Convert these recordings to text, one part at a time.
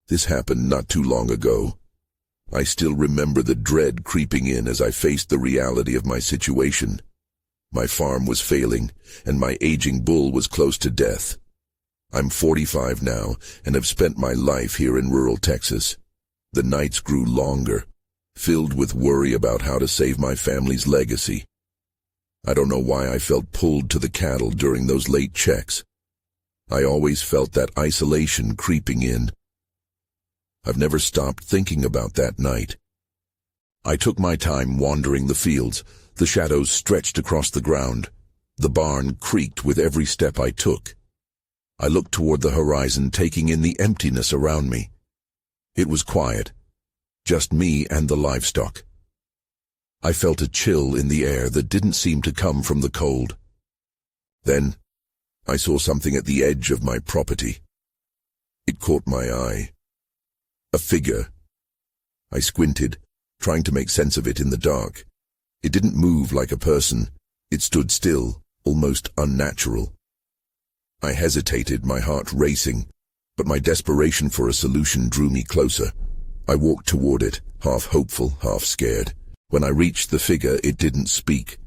This happened not too long ago. I still remember the dread creeping in as I faced the reality of my situation. My farm was failing, and my aging bull was close to death. I'm 45 now, and have spent my life here in rural Texas. The nights grew longer, filled with worry about how to save my family's legacy. I don't know why I felt pulled to the cattle during those late checks. I always felt that isolation creeping in. I've never stopped thinking about that night. I took my time wandering the fields. The shadows stretched across the ground. The barn creaked with every step I took. I looked toward the horizon, taking in the emptiness around me. It was quiet, just me and the livestock. I felt a chill in the air that didn't seem to come from the cold. Then, I saw something at the edge of my property. It caught my eye. A figure. I squinted, trying to make sense of it in the dark. It didn't move like a person. It stood still, almost unnatural. I hesitated, my heart racing, but my desperation for a solution drew me closer. I walked toward it, half hopeful, half scared. When I reached the figure, it didn't speak.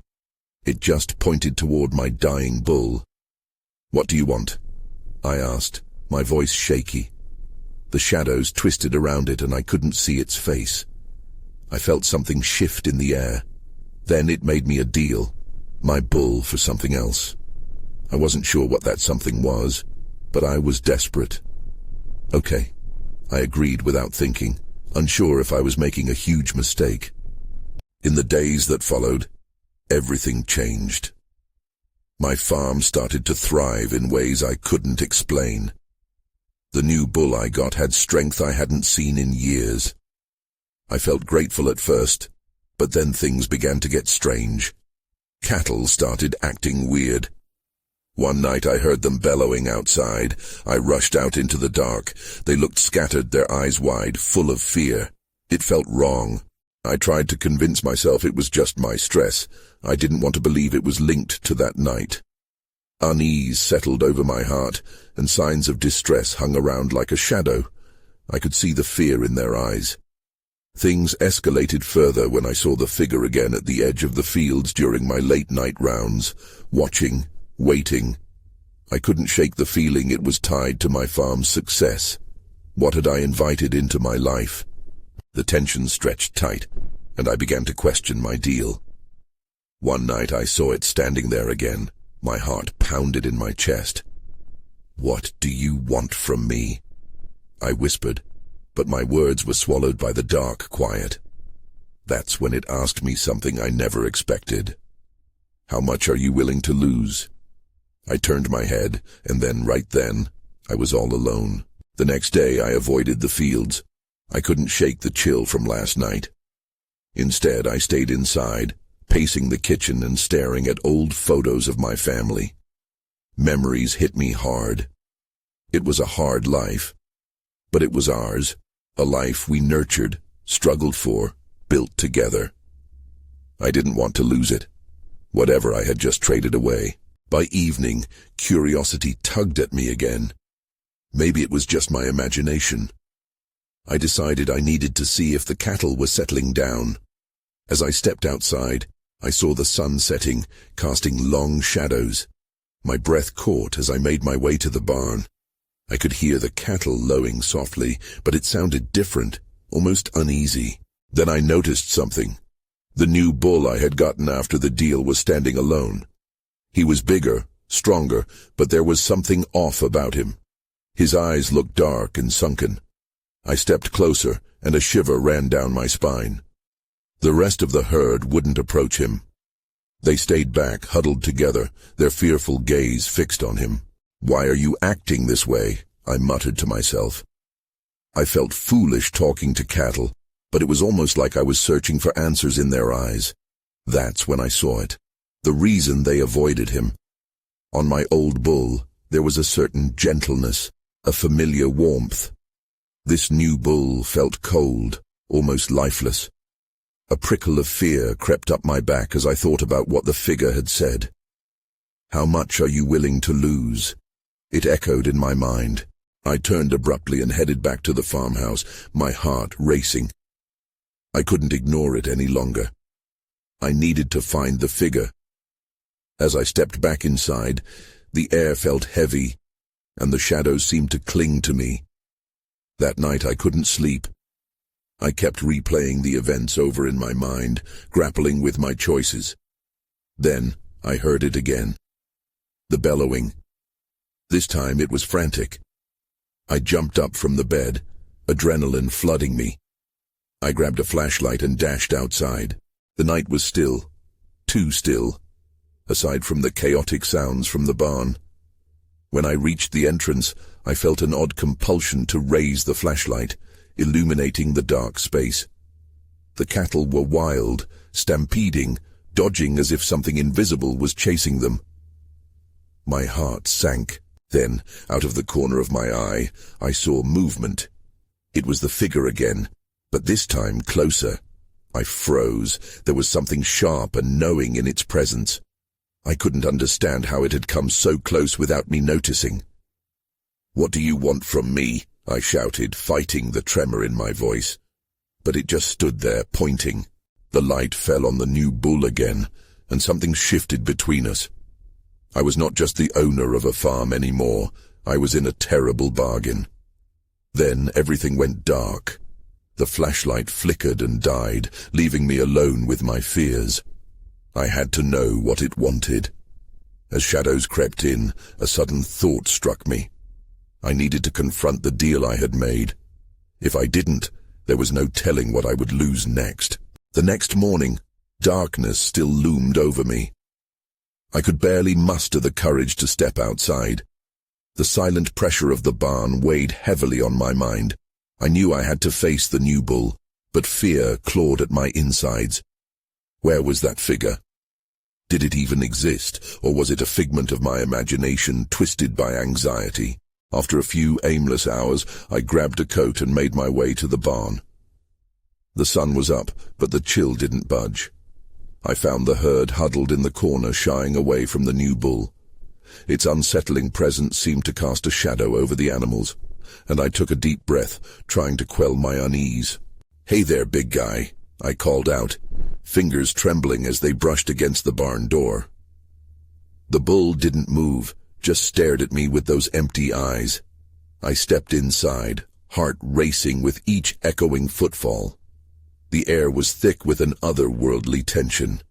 It just pointed toward my dying bull. "What do you want?" I asked, my voice shaky. The shadows twisted around it and I couldn't see its face. I felt something shift in the air. Then it made me a deal. My bull for something else. I wasn't sure what that something was, but I was desperate. "Okay," I agreed without thinking, unsure if I was making a huge mistake. In the days that followed, everything changed. My farm started to thrive in ways I couldn't explain. The new bull I got had strength I hadn't seen in years. I felt grateful at first, but then things began to get strange. Cattle started acting weird. One night I heard them bellowing outside. I rushed out into the dark. They looked scattered, their eyes wide, full of fear. It felt wrong. I tried to convince myself it was just my stress. I didn't want to believe it was linked to that night. Unease settled over my heart, and signs of distress hung around like a shadow. I could see the fear in their eyes. Things escalated further when I saw the figure again at the edge of the fields during my late-night rounds, watching, waiting. I couldn't shake the feeling it was tied to my farm's success. What had I invited into my life? The tension stretched tight, and I began to question my deal. One night I saw it standing there again. My heart pounded in my chest. "What do you want from me?" I whispered, but my words were swallowed by the dark quiet. That's when it asked me something I never expected. "How much are you willing to lose?" I turned my head, and then, right then, I was all alone. The next day I avoided the fields. I couldn't shake the chill from last night. Instead, I stayed inside, pacing the kitchen and staring at old photos of my family. Memories hit me hard. It was a hard life, but it was ours, a life we nurtured, struggled for, built together. I didn't want to lose it, whatever I had just traded away. By evening, curiosity tugged at me again. Maybe it was just my imagination. I decided I needed to see if the cattle were settling down. As I stepped outside, I saw the sun setting, casting long shadows. My breath caught as I made my way to the barn. I could hear the cattle lowing softly, but it sounded different, almost uneasy. Then I noticed something. The new bull I had gotten after the deal was standing alone. He was bigger, stronger, but there was something off about him. His eyes looked dark and sunken. I stepped closer, and a shiver ran down my spine. The rest of the herd wouldn't approach him. They stayed back, huddled together, their fearful gaze fixed on him. "Why are you acting this way?" I muttered to myself. I felt foolish talking to cattle, but it was almost like I was searching for answers in their eyes. That's when I saw it. The reason they avoided him. On my old bull, there was a certain gentleness, a familiar warmth. This new bull felt cold, almost lifeless. A prickle of fear crept up my back as I thought about what the figure had said. "How much are you willing to lose?" It echoed in my mind. I turned abruptly and headed back to the farmhouse, my heart racing. I couldn't ignore it any longer. I needed to find the figure. As I stepped back inside, the air felt heavy, and the shadows seemed to cling to me. That night I couldn't sleep. I kept replaying the events over in my mind, grappling with my choices. Then I heard it again. The bellowing. This time it was frantic. I jumped up from the bed, adrenaline flooding me. I grabbed a flashlight and dashed outside. The night was still, too still, aside from the chaotic sounds from the barn. When I reached the entrance, I felt an odd compulsion to raise the flashlight, illuminating the dark space. The cattle were wild, stampeding, dodging as if something invisible was chasing them. My heart sank. Then, out of the corner of my eye, I saw movement. It was the figure again, but this time closer. I froze. There was something sharp and knowing in its presence. I couldn't understand how it had come so close without me noticing. "What do you want from me?" I shouted, fighting the tremor in my voice. But it just stood there, pointing. The light fell on the new bull again, and something shifted between us. I was not just the owner of a farm anymore. I was in a terrible bargain. Then everything went dark. The flashlight flickered and died, leaving me alone with my fears. I had to know what it wanted. As shadows crept in, a sudden thought struck me. I needed to confront the deal I had made. If I didn't, there was no telling what I would lose next. The next morning, darkness still loomed over me. I could barely muster the courage to step outside. The silent pressure of the barn weighed heavily on my mind. I knew I had to face the new bull, but fear clawed at my insides. Where was that figure? Did it even exist, or was it a figment of my imagination twisted by anxiety? After a few aimless hours, I grabbed a coat and made my way to the barn. The sun was up, but the chill didn't budge. I found the herd huddled in the corner, shying away from the new bull. Its unsettling presence seemed to cast a shadow over the animals, and I took a deep breath, trying to quell my unease. "Hey there, big guy," I called out, fingers trembling as they brushed against the barn door. The bull didn't move, just stared at me with those empty eyes. I stepped inside, heart racing with each echoing footfall. The air was thick with an otherworldly tension.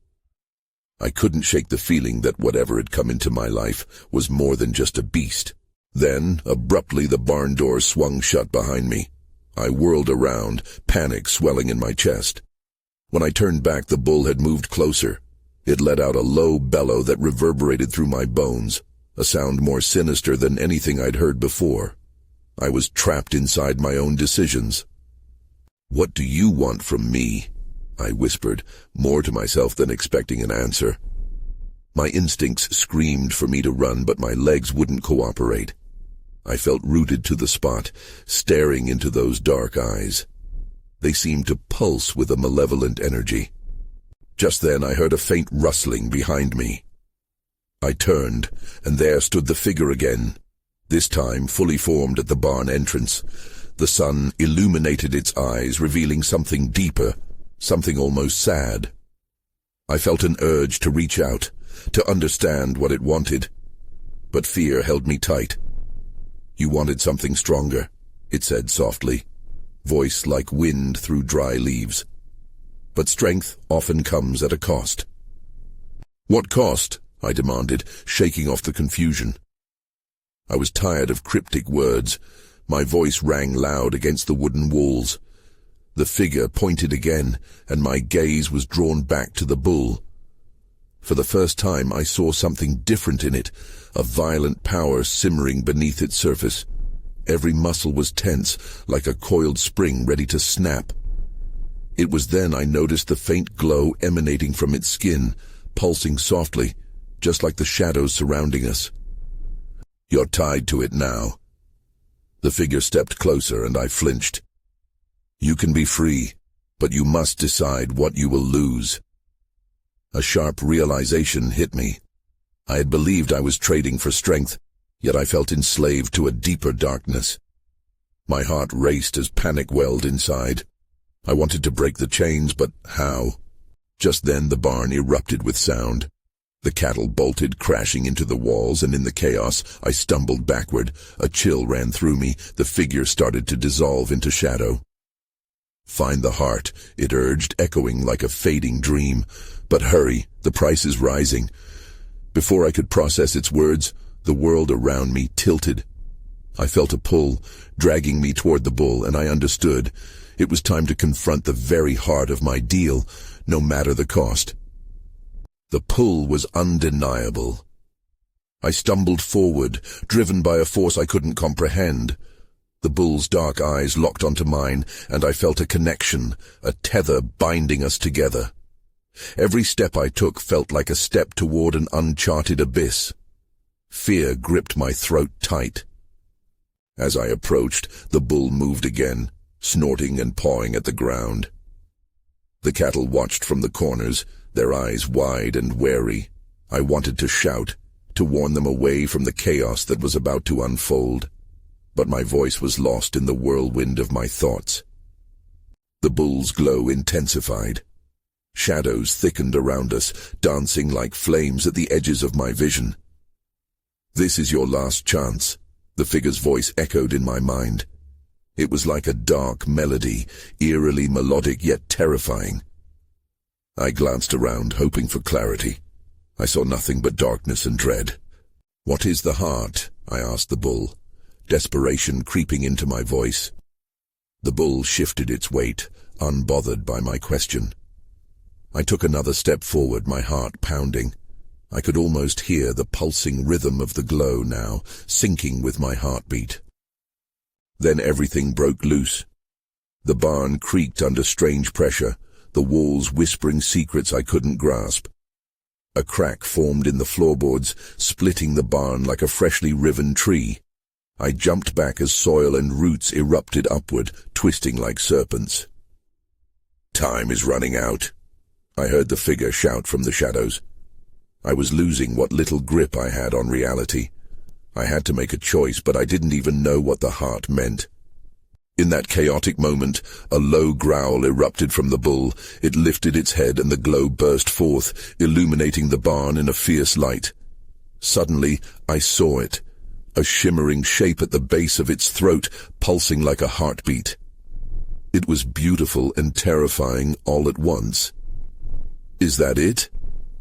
I couldn't shake the feeling that whatever had come into my life was more than just a beast. Then, abruptly, the barn door swung shut behind me. I whirled around, panic swelling in my chest. When I turned back, the bull had moved closer. It let out a low bellow that reverberated through my bones, a sound more sinister than anything I'd heard before. I was trapped inside my own decisions. "What do you want from me?" I whispered, more to myself than expecting an answer. My instincts screamed for me to run, but my legs wouldn't cooperate. I felt rooted to the spot, staring into those dark eyes. They seemed to pulse with a malevolent energy. Just then I heard a faint rustling behind me. I turned, and there stood the figure again, this time fully formed at the barn entrance. The sun illuminated its eyes, revealing something deeper, something almost sad. I felt an urge to reach out, to understand what it wanted, but fear held me tight. "You wanted something stronger," it said softly, voice like wind through dry leaves. "But strength often comes at a cost." "What cost?" I demanded, shaking off the confusion. I was tired of cryptic words. My voice rang loud against the wooden walls. The figure pointed again, and my gaze was drawn back to the bull. For the first time I saw something different in it, a violent power simmering beneath its surface. Every muscle was tense, like a coiled spring ready to snap. It was then I noticed the faint glow emanating from its skin, pulsing softly, just like the shadows surrounding us. "You're tied to it now." The figure stepped closer, and I flinched. "You can be free, but you must decide what you will lose." A sharp realization hit me. I had believed I was trading for strength, yet I felt enslaved to a deeper darkness. My heart raced as panic welled inside. I wanted to break the chains, but how? Just then the barn erupted with sound. The cattle bolted crashing into the walls, and in the chaos I stumbled backward. A chill ran through me. The figure started to dissolve into shadow. "Find the heart," it urged, echoing like a fading dream. "But hurry, the price is rising." Before I could process its words, the world around me tilted. I felt a pull, dragging me toward the bull, and I understood. It was time to confront the very heart of my deal, no matter the cost. The pull was undeniable. I stumbled forward, driven by a force I couldn't comprehend. The bull's dark eyes locked onto mine, and I felt a connection, a tether binding us together. Every step I took felt like a step toward an uncharted abyss. Fear gripped my throat tight. As I approached, the bull moved again, snorting and pawing at the ground. The cattle watched from the corners, their eyes wide and wary. I wanted to shout, to warn them away from the chaos that was about to unfold. But my voice was lost in the whirlwind of my thoughts. The bull's glow intensified. Shadows thickened around us, dancing like flames at the edges of my vision. "This is your last chance," the figure's voice echoed in my mind. It was like a dark melody, eerily melodic yet terrifying. I glanced around, hoping for clarity. I saw nothing but darkness and dread. "What is the heart?" I asked the bull, desperation creeping into my voice. The bull shifted its weight, unbothered by my question. I took another step forward, my heart pounding. I could almost hear the pulsing rhythm of the glow now, syncing with my heartbeat. Then everything broke loose. The barn creaked under strange pressure, the walls whispering secrets I couldn't grasp. A crack formed in the floorboards, splitting the barn like a freshly riven tree. I jumped back as soil and roots erupted upward, twisting like serpents. "Time is running out," I heard the figure shout from the shadows. I was losing what little grip I had on reality. I had to make a choice, but I didn't even know what the heart meant. In that chaotic moment, a low growl erupted from the bull. It lifted its head and the glow burst forth, illuminating the barn in a fierce light. Suddenly, I saw it, a shimmering shape at the base of its throat, pulsing like a heartbeat. It was beautiful and terrifying all at once. "Is that it?"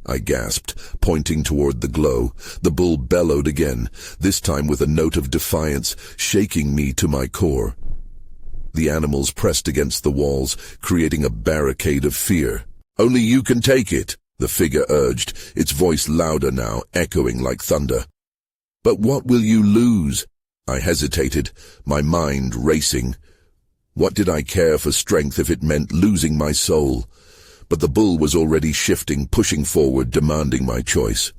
I gasped, pointing toward the glow. The bull bellowed again, this time with a note of defiance, shaking me to my core. The animals pressed against the walls, creating a barricade of fear. "Only you can take it," the figure urged, its voice louder now, echoing like thunder. "But what will you lose?" I hesitated, my mind racing. What did I care for strength if it meant losing my soul? But the bull was already shifting, pushing forward, demanding my choice.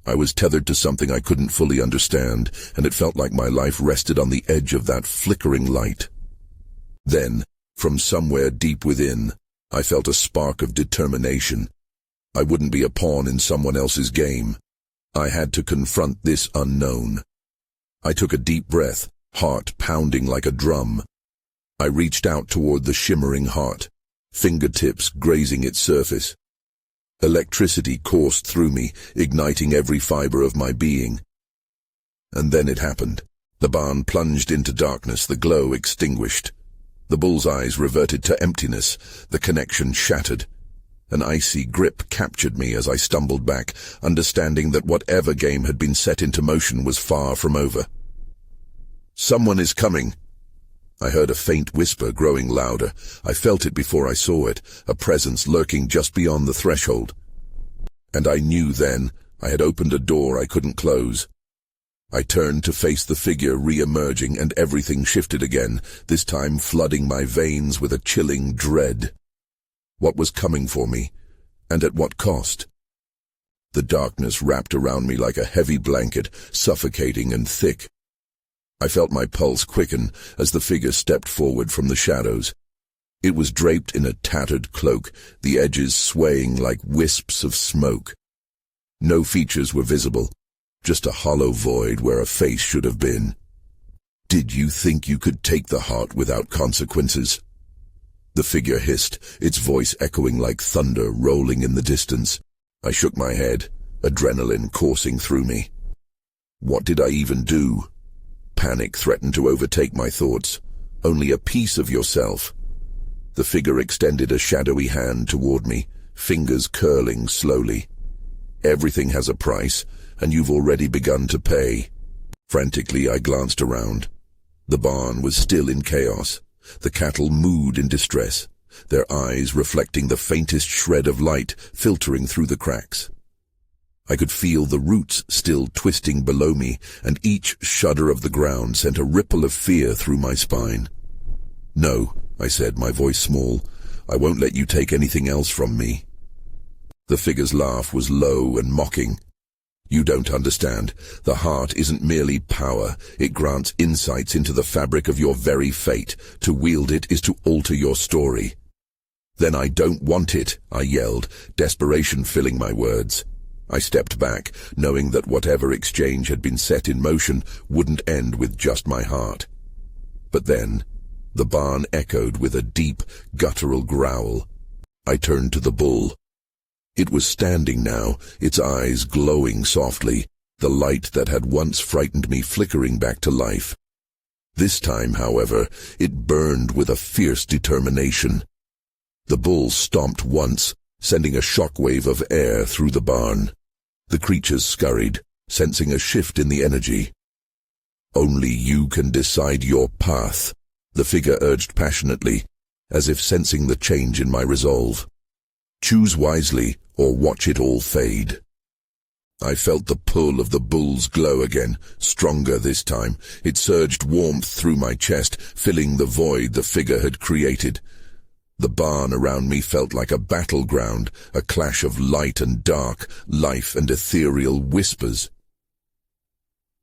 I was tethered to something I couldn't fully understand, and it felt like my life rested on the edge of that flickering light. Then, from somewhere deep within, I felt a spark of determination. I wouldn't be a pawn in someone else's game. I had to confront this unknown. I took a deep breath, heart pounding like a drum. I reached out toward the shimmering heart, fingertips grazing its surface. Electricity coursed through me, igniting every fiber of my being. And then it happened. The barn plunged into darkness, the glow extinguished. The bull's eyes reverted to emptiness, the connection shattered. An icy grip captured me as I stumbled back, understanding that whatever game had been set into motion was far from over. "Someone is coming." I heard a faint whisper growing louder. I felt it before I saw it, a presence lurking just beyond the threshold. And I knew then I had opened a door I couldn't close. I turned to face the figure re-emerging, and everything shifted again, this time flooding my veins with a chilling dread. What was coming for me, and at what cost? The darkness wrapped around me like a heavy blanket, suffocating and thick. I felt my pulse quicken as the figure stepped forward from the shadows. It was draped in a tattered cloak, the edges swaying like wisps of smoke. No features were visible, just a hollow void where a face should have been. "Did you think you could take the heart without consequences?" The figure hissed, its voice echoing like thunder rolling in the distance. I shook my head, adrenaline coursing through me. What did I even do? Panic threatened to overtake my thoughts. Only a piece of yourself. The figure extended a shadowy hand toward me, fingers curling slowly. "Everything has a price, and you've already begun to pay." Frantically, I glanced around. The barn was still in chaos. The cattle mooed in distress, their eyes reflecting the faintest shred of light filtering through the cracks. I could feel the roots still twisting below me, and each shudder of the ground sent a ripple of fear through my spine. "No," I said, my voice small. "I won't let you take anything else from me." The figure's laugh was low and mocking. "You don't understand. The heart isn't merely power. It grants insights into the fabric of your very fate. To wield it is to alter your story." "Then I don't want it," I yelled, desperation filling my words. I stepped back, knowing that whatever exchange had been set in motion wouldn't end with just my heart. But then, the barn echoed with a deep, guttural growl. I turned to the bull. It was standing now, its eyes glowing softly, the light that had once frightened me flickering back to life. This time, however, it burned with a fierce determination. The bull stomped once, sending a shockwave of air through the barn. The creatures scurried, sensing a shift in the energy. "Only you can decide your path," the figure urged passionately, as if sensing the change in my resolve. "Choose wisely, or watch it all fade." I felt the pull of the bull's glow again, stronger this time. It surged warmth through my chest, filling the void the figure had created. The barn around me felt like a battleground, a clash of light and dark, life and ethereal whispers.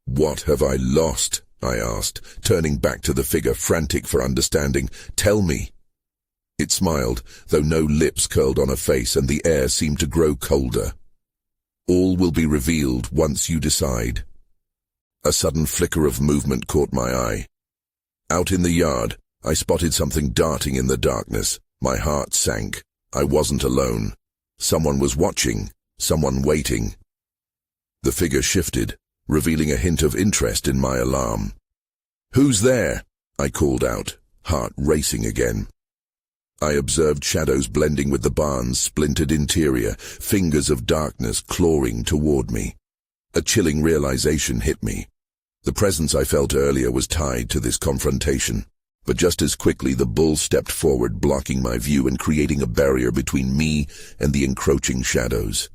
"What have I lost?" I asked, turning back to the figure, frantic for understanding. "Tell me." It smiled, though no lips curled on her face, and the air seemed to grow colder. "All will be revealed once you decide." A sudden flicker of movement caught my eye. Out in the yard, I spotted something darting in the darkness. My heart sank. I wasn't alone. Someone was watching, someone waiting. The figure shifted, revealing a hint of interest in my alarm. "Who's there?" I called out, heart racing again. I observed shadows blending with the barn's splintered interior, fingers of darkness clawing toward me. A chilling realization hit me. The presence I felt earlier was tied to this confrontation. But just as quickly the bull stepped forward, blocking my view and creating a barrier between me and the encroaching shadows.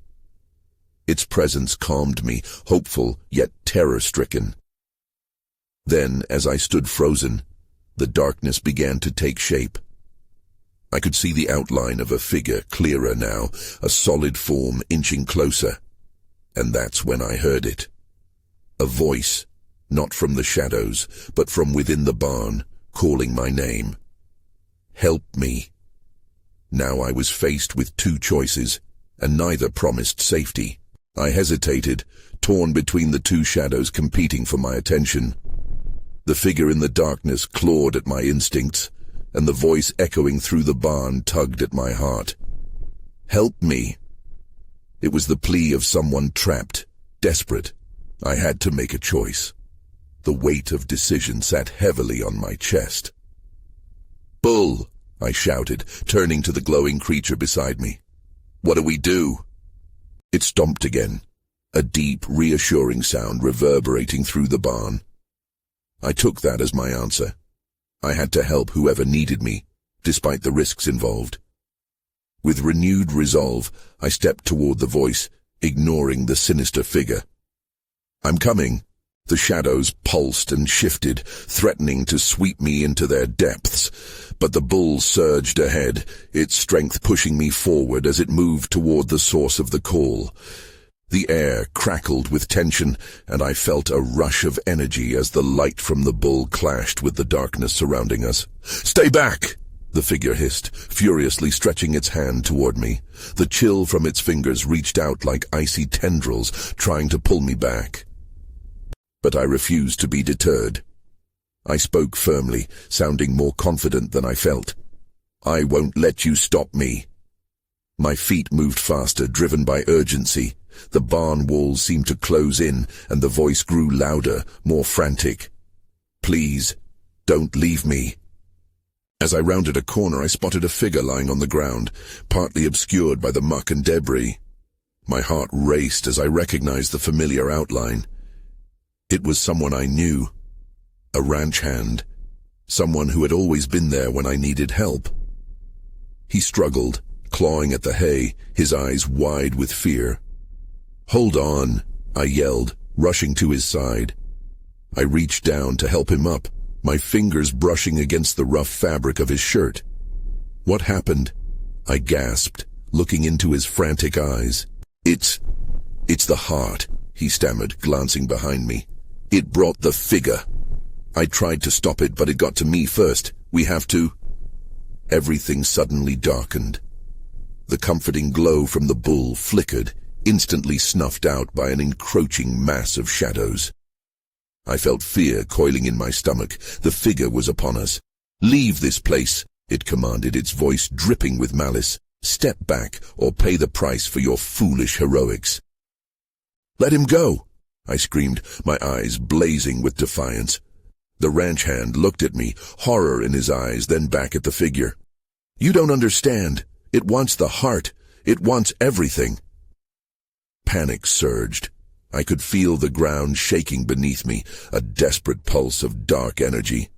Its presence calmed me, hopeful yet terror-stricken. Then, as I stood frozen, the darkness began to take shape. I could see the outline of a figure clearer now, a solid form inching closer. And that's when I heard it. A voice, not from the shadows, but from within the barn, calling my name. "Help me." Now I was faced with two choices, and neither promised safety. I hesitated, torn between the two shadows competing for my attention. The figure in the darkness clawed at my instincts, and the voice echoing through the barn tugged at my heart. "Help me." It was the plea of someone trapped, desperate. I had to make a choice. The weight of decision sat heavily on my chest. "Bull," I shouted, turning to the glowing creature beside me. "What do we do?" It stomped again, a deep, reassuring sound reverberating through the barn. I took that as my answer. I had to help whoever needed me, despite the risks involved. With renewed resolve, I stepped toward the voice, ignoring the sinister figure. "I'm coming." The shadows pulsed and shifted, threatening to sweep me into their depths. But the bull surged ahead, its strength pushing me forward as it moved toward the source of the call. The air crackled with tension, and I felt a rush of energy as the light from the bull clashed with the darkness surrounding us. "Stay back!" the figure hissed, furiously stretching its hand toward me. The chill from its fingers reached out like icy tendrils, trying to pull me back. But I refused to be deterred. I spoke firmly, sounding more confident than I felt. "I won't let you stop me." My feet moved faster, driven by urgency. The barn walls seemed to close in, and the voice grew louder, more frantic. "Please, don't leave me." As I rounded a corner, I spotted a figure lying on the ground, partly obscured by the muck and debris. My heart raced as I recognized the familiar outline. It was someone I knew. A ranch hand. Someone who had always been there when I needed help. He struggled, clawing at the hay, his eyes wide with fear. "Hold on," I yelled, rushing to his side. I reached down to help him up, my fingers brushing against the rough fabric of his shirt. "What happened?" I gasped, looking into his frantic eyes. It's the heart," he stammered, glancing behind me. "It brought the figure. I tried to stop it, but it got to me first. We have to—" Everything suddenly darkened. The comforting glow from the bull flickered, instantly snuffed out by an encroaching mass of shadows. I felt fear coiling in my stomach. The figure was upon us. "Leave this place," it commanded, its voice dripping with malice. "Step back, or pay the price for your foolish heroics." "Let him go," I screamed, my eyes blazing with defiance. The ranch hand looked at me, horror in his eyes, then back at the figure. "You don't understand. It wants the heart. It wants everything." Panic surged. I could feel the ground shaking beneath me, a desperate pulse of dark energy.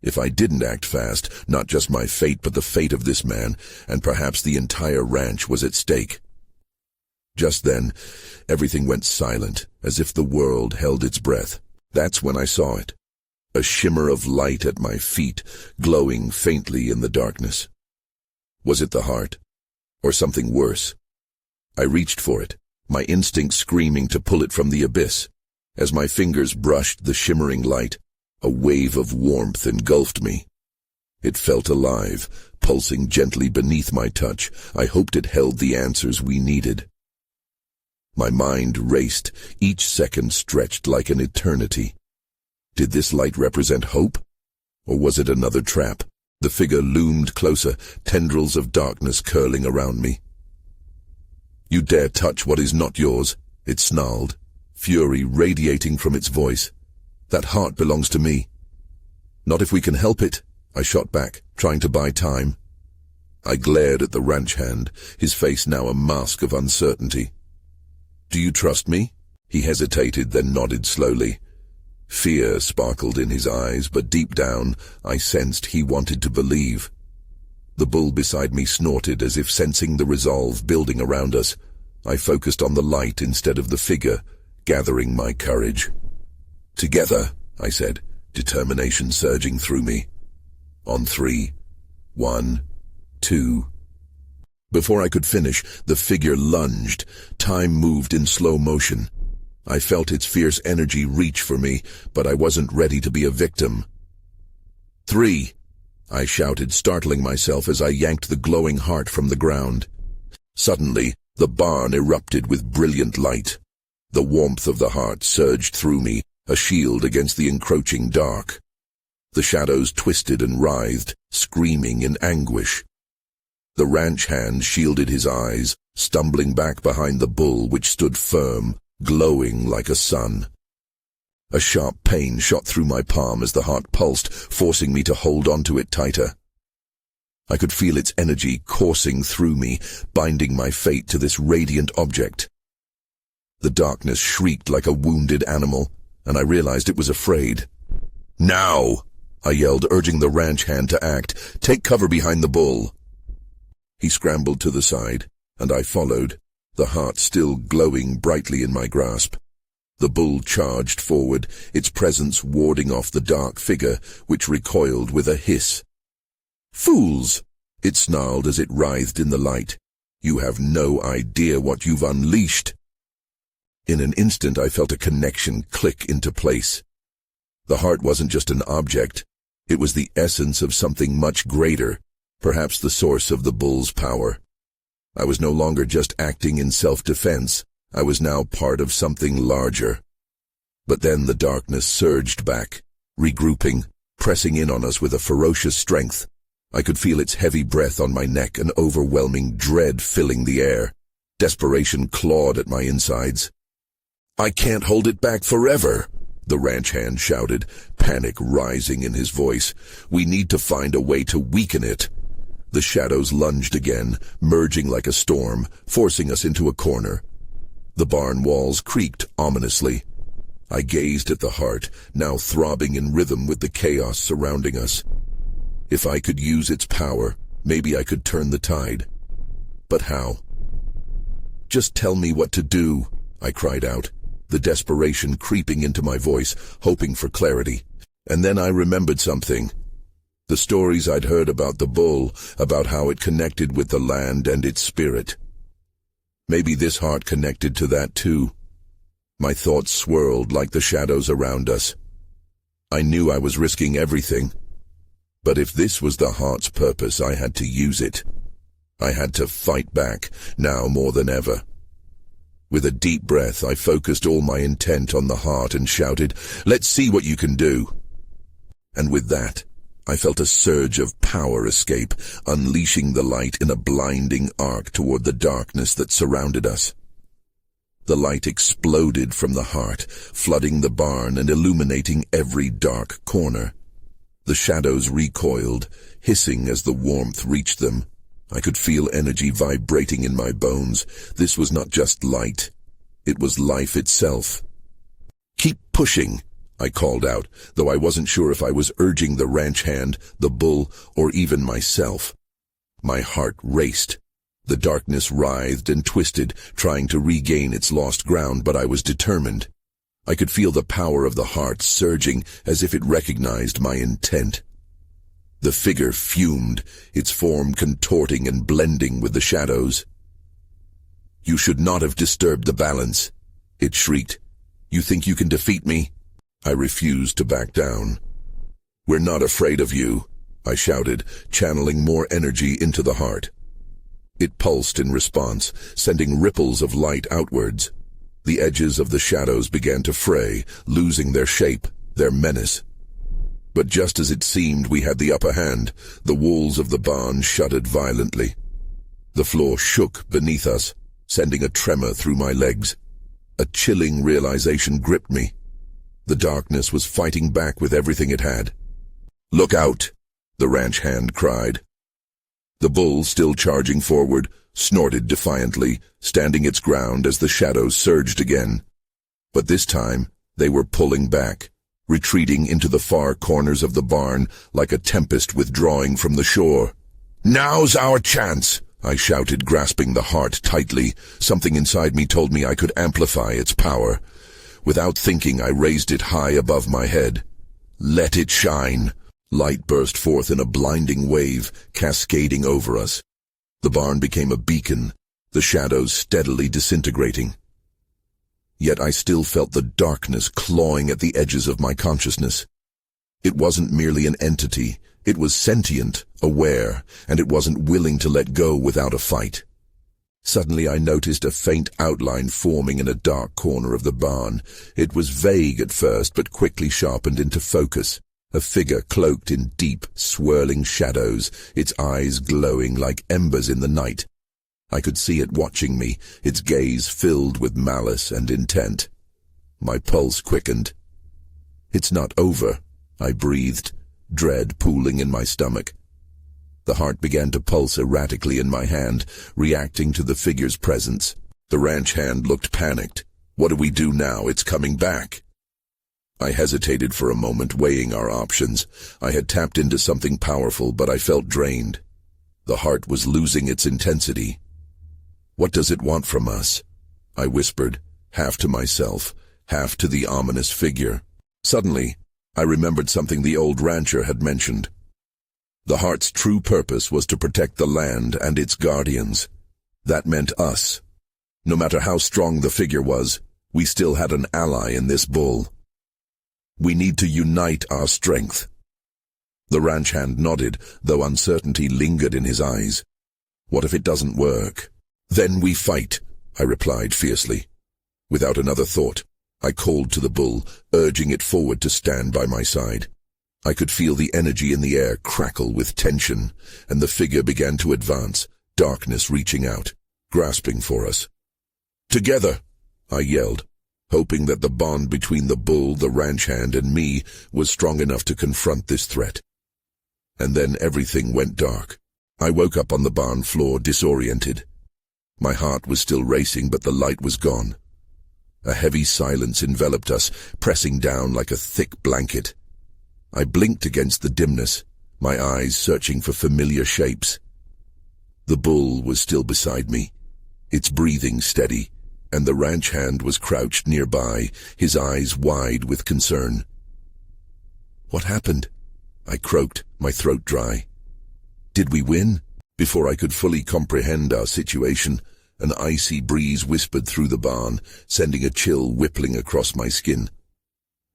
If I didn't act fast, not just my fate but the fate of this man, and perhaps the entire ranch, was at stake. Just then, everything went silent, as if the world held its breath. That's when I saw it. A shimmer of light at my feet, glowing faintly in the darkness. Was it the heart? Or something worse? I reached for it, my instinct screaming to pull it from the abyss. As my fingers brushed the shimmering light, a wave of warmth engulfed me. It felt alive, pulsing gently beneath my touch. I hoped it held the answers we needed. My mind raced, each second stretched like an eternity. Did this light represent hope? Or was it another trap? The figure loomed closer, tendrils of darkness curling around me. "You dare touch what is not yours," it snarled, fury radiating from its voice. "That heart belongs to me." "Not if we can help it," I shot back, trying to buy time. I glared at the ranch hand, his face now a mask of uncertainty. "Do you trust me?" He hesitated, then nodded slowly. Fear sparkled in his eyes, but deep down, I sensed he wanted to believe. The bull beside me snorted, as if sensing the resolve building around us. I focused on the light instead of the figure, gathering my courage. "Together," I said, determination surging through me. "On 3. 1, 2... Before I could finish, the figure lunged. Time moved in slow motion. I felt its fierce energy reach for me, but I wasn't ready to be a victim. 3, I shouted, startling myself as I yanked the glowing heart from the ground. Suddenly, the barn erupted with brilliant light. The warmth of the heart surged through me, a shield against the encroaching dark. The shadows twisted and writhed, screaming in anguish. The ranch hand shielded his eyes, stumbling back behind the bull, which stood firm, glowing like a sun. A sharp pain shot through my palm as the heart pulsed, forcing me to hold onto it tighter. I could feel its energy coursing through me, binding my fate to this radiant object. The darkness shrieked like a wounded animal, and I realized it was afraid. "Now!" I yelled, urging the ranch hand to act. "Take cover behind the bull." He scrambled to the side, and I followed, the heart still glowing brightly in my grasp. The bull charged forward, its presence warding off the dark figure, which recoiled with a hiss. "Fools!" it snarled as it writhed in the light. "You have no idea what you've unleashed." In an instant I felt a connection click into place. The heart wasn't just an object. It was the essence of something much greater, perhaps the source of the bull's power. I was no longer just acting in self-defense. I was now part of something larger. But then the darkness surged back, regrouping, pressing in on us with a ferocious strength. I could feel its heavy breath on my neck, an overwhelming dread filling the air. Desperation clawed at my insides. "I can't hold it back forever," the ranch hand shouted, panic rising in his voice. "We need to find a way to weaken it." The shadows lunged again, merging like a storm, forcing us into a corner. The barn walls creaked ominously. I gazed at the heart, now throbbing in rhythm with the chaos surrounding us. If I could use its power, maybe I could turn the tide. But how? "Just tell me what to do," I cried out, the desperation creeping into my voice, hoping for clarity. And then I remembered something. The stories I'd heard about the bull, about how it connected with the land and its spirit. Maybe this heart connected to that too. My thoughts swirled like the shadows around us. I knew I was risking everything. But if this was the heart's purpose, I had to use it. I had to fight back, now more than ever. With a deep breath, I focused all my intent on the heart and shouted, "Let's see what you can do." And with that, I felt a surge of power escape, unleashing the light in a blinding arc toward the darkness that surrounded us. The light exploded from the heart, flooding the barn and illuminating every dark corner. The shadows recoiled, hissing as the warmth reached them. I could feel energy vibrating in my bones. This was not just light. It was life itself. "Keep pushing," I called out, though I wasn't sure if I was urging the ranch hand, the bull, or even myself. My heart raced. The darkness writhed and twisted, trying to regain its lost ground, but I was determined. I could feel the power of the heart surging as if it recognized my intent. The figure fumed, its form contorting and blending with the shadows. "You should not have disturbed the balance," it shrieked. "You think you can defeat me?" I refused to back down. "We're not afraid of you," I shouted, channeling more energy into the heart. It pulsed in response, sending ripples of light outwards. The edges of the shadows began to fray, losing their shape, their menace. But just as it seemed we had the upper hand, the walls of the barn shuddered violently. The floor shook beneath us, sending a tremor through my legs. A chilling realization gripped me. The darkness was fighting back with everything it had. "Look out!" the ranch hand cried. The bull, still charging forward, snorted defiantly, standing its ground as the shadows surged again. But this time, they were pulling back, retreating into the far corners of the barn like a tempest withdrawing from the shore. "Now's our chance!" I shouted, grasping the heart tightly. Something inside me told me I could amplify its power. Without thinking, I raised it high above my head. "Let it shine!" Light burst forth in a blinding wave, cascading over us. The barn became a beacon, the shadows steadily disintegrating. Yet I still felt the darkness clawing at the edges of my consciousness. It wasn't merely an entity, it was sentient, aware, and it wasn't willing to let go without a fight. Suddenly I noticed a faint outline forming in a dark corner of the barn. It was vague at first, but quickly sharpened into focus. A figure cloaked in deep, swirling shadows, its eyes glowing like embers in the night. I could see it watching me, its gaze filled with malice and intent. My pulse quickened. "It's not over," I breathed, dread pooling in my stomach. The heart began to pulse erratically in my hand, reacting to the figure's presence. The ranch hand looked panicked. "What do we do now? It's coming back." I hesitated for a moment, weighing our options. I had tapped into something powerful, but I felt drained. The heart was losing its intensity. "What does it want from us?" I whispered, half to myself, half to the ominous figure. Suddenly, I remembered something the old rancher had mentioned. The heart's true purpose was to protect the land and its guardians. That meant us. No matter how strong the figure was, we still had an ally in this bull. "We need to unite our strength." The ranch hand nodded, though uncertainty lingered in his eyes. "What if it doesn't work?" "Then we fight," I replied fiercely. Without another thought, I called to the bull, urging it forward to stand by my side. I could feel the energy in the air crackle with tension, and the figure began to advance, darkness reaching out, grasping for us. "Together!" I yelled, hoping that the bond between the bull, the ranch hand, and me was strong enough to confront this threat. And then everything went dark. I woke up on the barn floor, disoriented. My heart was still racing, but the light was gone. A heavy silence enveloped us, pressing down like a thick blanket. I blinked against the dimness, my eyes searching for familiar shapes. The bull was still beside me, its breathing steady, and the ranch hand was crouched nearby, his eyes wide with concern. "What happened?" I croaked, my throat dry. "Did we win?" Before I could fully comprehend our situation, an icy breeze whispered through the barn, sending a chill whippling across my skin.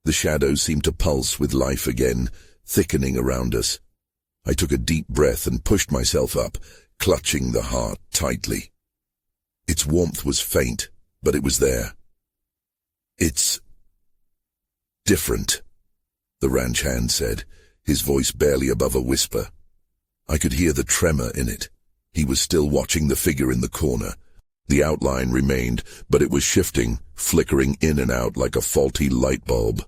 The shadows seemed to pulse with life again, thickening around us. I took a deep breath and pushed myself up, clutching the heart tightly. Its warmth was faint, but it was there. "It's different," the ranch hand said, his voice barely above a whisper. I could hear the tremor in it. He was still watching the figure in the corner. The outline remained, but it was shifting, flickering in and out like a faulty light bulb.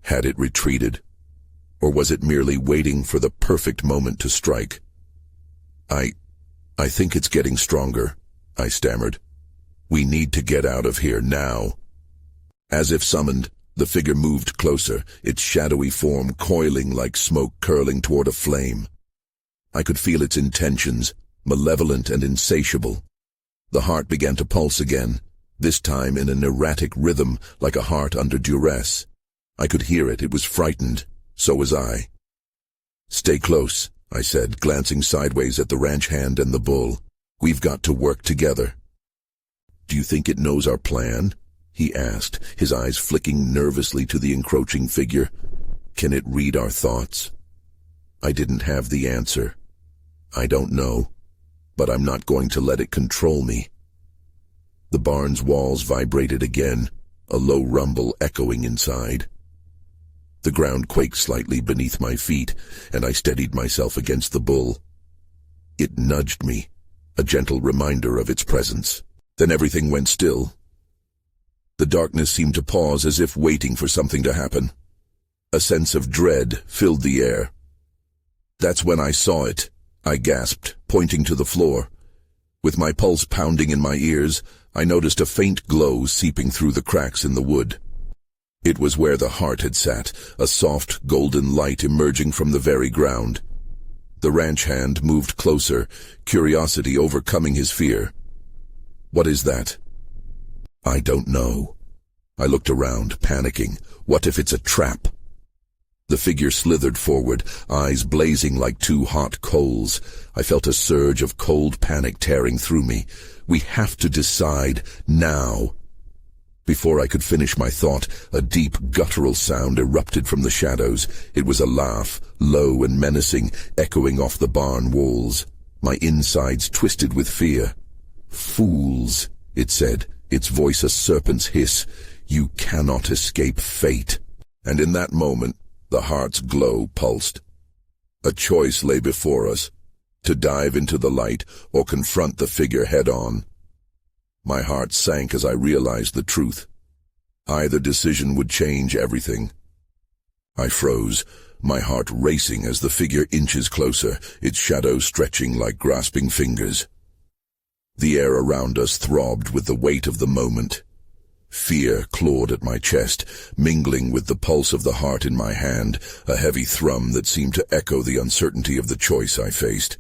Had it retreated? Or was it merely waiting for the perfect moment to strike? I think it's getting stronger," I stammered. "We need to get out of here now." As if summoned, the figure moved closer, its shadowy form coiling like smoke curling toward a flame. I could feel its intentions, malevolent and insatiable. The heart began to pulse again, this time in an erratic rhythm like a heart under duress. I could hear it. It was frightened. So was I. "Stay close," I said, glancing sideways at the ranch hand and the bull. "We've got to work together." "Do you think it knows our plan?" he asked, his eyes flicking nervously to the encroaching figure. "Can it read our thoughts?" I didn't have the answer. I don't know, but I'm not going to let it control me. The barn's walls vibrated again, a low rumble echoing inside. The ground quaked slightly beneath my feet, and I steadied myself against the bull. It nudged me, a gentle reminder of its presence. Then everything went still. The darkness seemed to pause as if waiting for something to happen. A sense of dread filled the air. "That's when I saw it," I gasped, pointing to the floor. With my pulse pounding in my ears, I noticed a faint glow seeping through the cracks in the wood. It was where the heart had sat, a soft, golden light emerging from the very ground. The ranch hand moved closer, curiosity overcoming his fear. "What is that?" "I don't know." I looked around, panicking. What if it's a trap? The figure slithered forward, eyes blazing like two hot coals. I felt a surge of cold panic tearing through me. "We have to decide now." Before I could finish my thought, a deep, guttural sound erupted from the shadows. It was a laugh, low and menacing, echoing off the barn walls. My insides twisted with fear. "Fools," it said, its voice a serpent's hiss. "You cannot escape fate." And in that moment, the heart's glow pulsed. A choice lay before us, to dive into the light or confront the figure head-on. My heart sank as I realized the truth. Either decision would change everything. I froze, my heart racing as the figure inches closer, its shadow stretching like grasping fingers. The air around us throbbed with the weight of the moment. Fear clawed at my chest, mingling with the pulse of the heart in my hand, a heavy thrum that seemed to echo the uncertainty of the choice I faced.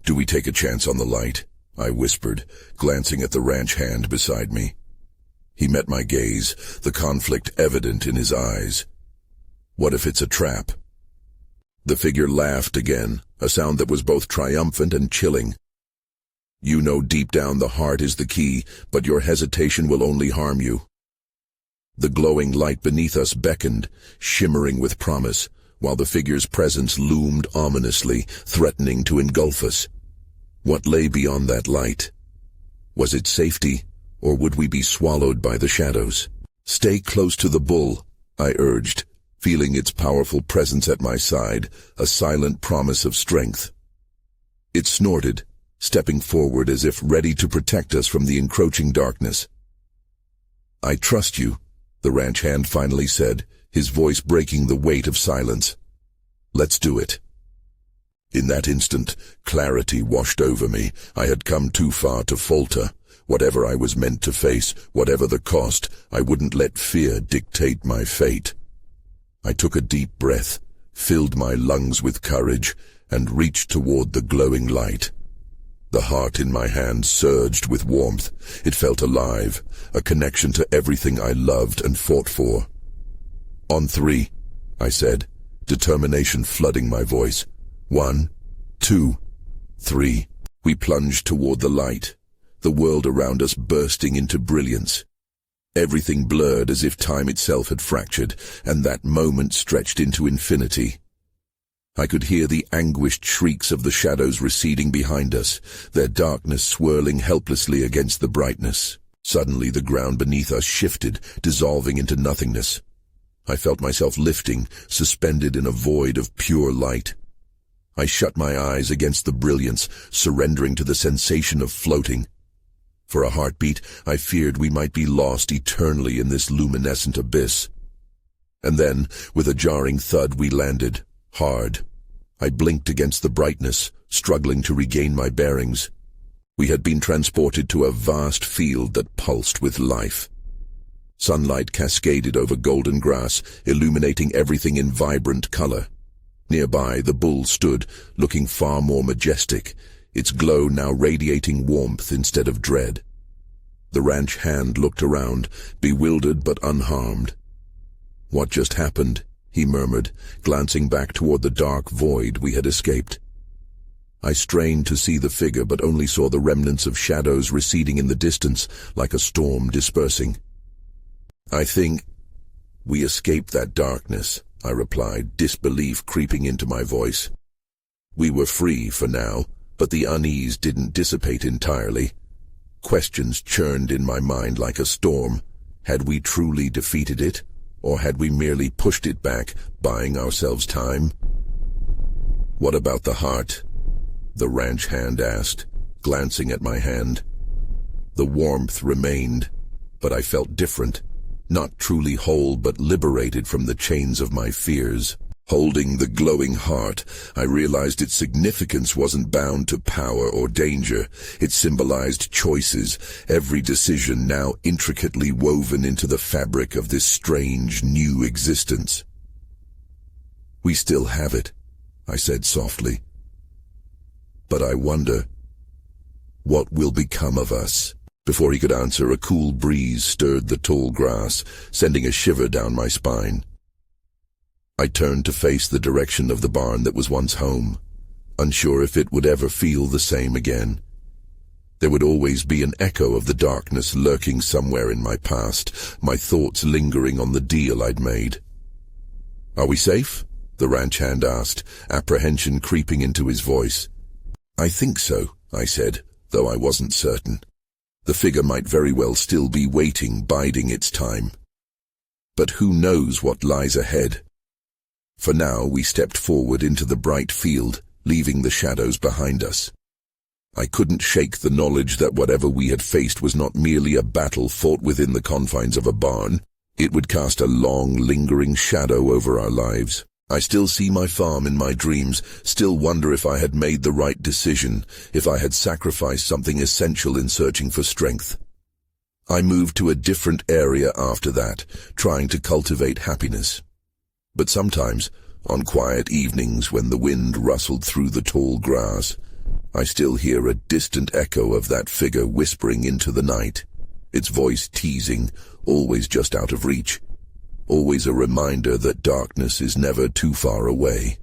"Do we take a chance on the light?" I whispered, glancing at the ranch hand beside me. He met my gaze, the conflict evident in his eyes. "What if it's a trap?" The figure laughed again, a sound that was both triumphant and chilling. "You know deep down the heart is the key, but your hesitation will only harm you." The glowing light beneath us beckoned, shimmering with promise, while the figure's presence loomed ominously, threatening to engulf us. What lay beyond that light? Was it safety, or would we be swallowed by the shadows? Stay close to the bull, I urged, feeling its powerful presence at my side, a silent promise of strength. It snorted, stepping forward as if ready to protect us from the encroaching darkness. I trust you, the ranch hand finally said, his voice breaking the weight of silence. Let's do it. In that instant, clarity washed over me. I had come too far to falter. Whatever I was meant to face, whatever the cost, I wouldn't let fear dictate my fate. I took a deep breath, filled my lungs with courage, and reached toward the glowing light. The heart in my hand surged with warmth. It felt alive, a connection to everything I loved and fought for. On 3, I said, determination flooding my voice. 1, 2, 3. We plunged toward the light, the world around us bursting into brilliance. Everything blurred as if time itself had fractured, and that moment stretched into infinity. I could hear the anguished shrieks of the shadows receding behind us, their darkness swirling helplessly against the brightness. Suddenly the ground beneath us shifted, dissolving into nothingness. I felt myself lifting, suspended in a void of pure light. I shut my eyes against the brilliance, surrendering to the sensation of floating. For a heartbeat, I feared we might be lost eternally in this luminescent abyss. And then, with a jarring thud, we landed, hard. I blinked against the brightness, struggling to regain my bearings. We had been transported to a vast field that pulsed with life. Sunlight cascaded over golden grass, illuminating everything in vibrant color. Nearby, the bull stood, looking far more majestic, its glow now radiating warmth instead of dread. The ranch hand looked around, bewildered but unharmed. "What just happened?" he murmured, glancing back toward the dark void we had escaped. I strained to see the figure, but only saw the remnants of shadows receding in the distance, like a storm dispersing. "I think we escaped that darkness," I replied, disbelief creeping into my voice. We were free for now, but the unease didn't dissipate entirely. Questions churned in my mind like a storm. Had we truly defeated it, or had we merely pushed it back, buying ourselves time? "What about the heart?" the ranch hand asked, glancing at my hand. The warmth remained, but I felt different. Not truly whole, but liberated from the chains of my fears. Holding the glowing heart, I realized its significance wasn't bound to power or danger. It symbolized choices, every decision now intricately woven into the fabric of this strange, new existence. "We still have it," I said softly. "But I wonder, what will become of us?" Before he could answer, a cool breeze stirred the tall grass, sending a shiver down my spine. I turned to face the direction of the barn that was once home, unsure if it would ever feel the same again. There would always be an echo of the darkness lurking somewhere in my past, my thoughts lingering on the deal I'd made. "Are we safe?" the ranch hand asked, apprehension creeping into his voice. "I think so," I said, though I wasn't certain. The figure might very well still be waiting, biding its time. But who knows what lies ahead? For now, we stepped forward into the bright field, leaving the shadows behind us. I couldn't shake the knowledge that whatever we had faced was not merely a battle fought within the confines of a barn. It would cast a long, lingering shadow over our lives. I still see my farm in my dreams, still wonder if I had made the right decision, if I had sacrificed something essential in searching for strength. I moved to a different area after that, trying to cultivate happiness. But sometimes, on quiet evenings when the wind rustled through the tall grass, I still hear a distant echo of that figure whispering into the night, its voice teasing, always just out of reach. Always a reminder that darkness is never too far away.